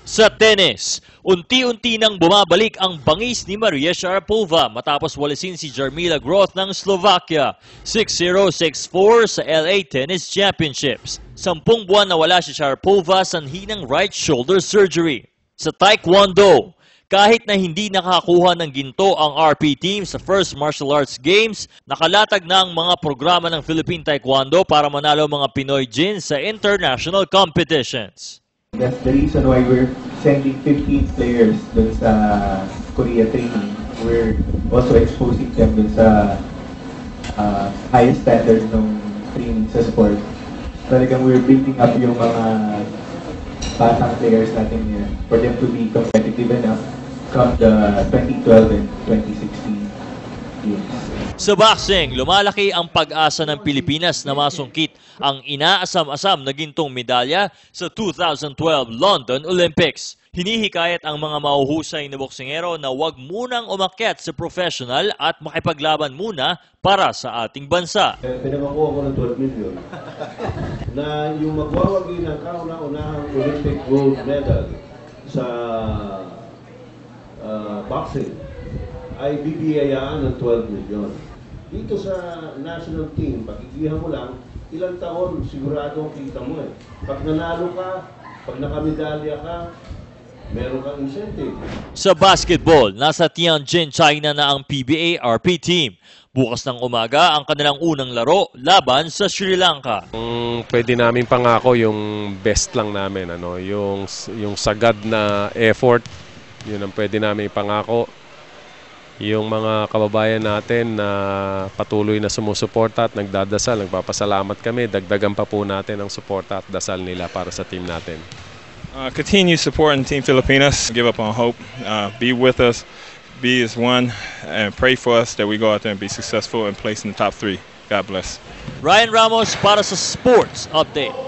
Sa tennis, unti-unti nang bumabalik ang bangis ni Maria Sharapova matapos walisin si Jarmila Groth ng Slovakia 6-0, 6-4 sa LA Tennis Championships. 10 buwan na wala si Sharapova sanhi ng right shoulder surgery. Sa Taekwondo, kahit na hindi nakakuha ng ginto ang RP team sa First Martial Arts Games, nakalatag na ang mga programa ng Philippine Taekwondo para manalo mga Pinoy Jin sa international competitions. That's the reason why we're sending 15 players dun sa Korea training. We're also exposing them dun sa highest standard ng training sa sport. Talagang we're building up yung mga batang players natin here for them to be competitive enough come the 2012 and 2016 games. Sa boxing, lumalaki ang pag-asa ng Pilipinas na masungkit ang inaasam-asam na gintong medalya sa 2012 London Olympics. Hinihikayat ang mga mahuhusay na boksingero na huwag munang umakyat sa professional at makipaglaban muna para sa ating bansa. Pinamakuha ko ng 12 million na yung magwawagi ng kauna-unahang Olympic gold medal sa boxing ay bibiyayaan ng 12 million. Dito sa national team, pagigihan mo lang, ilang taon sigurado ang kita mo eh. Pag nanalo ka, pag nakamedalya ka, meron kang incentive. Sa basketball, nasa Tianjin, China na ang PBA RP team. Bukas ng umaga ang kanilang unang laro laban sa Sri Lanka. Pwede namin pangako yung best lang namin, yung sagad na effort, yun ang pwede namin pangako. Yung mga kababayan natin na patuloy na sumusuporta at nagdadasal, nagpapasalamat kami. Dagdagan pa po natin ang suporta at dasal nila para sa team natin. Continue supporting Team Filipinas. Give up on hope. Be with us. Be as one. And pray for us that we go out there and be successful and place in the top 3. God bless. Ryan Ramos para sa Sports Update.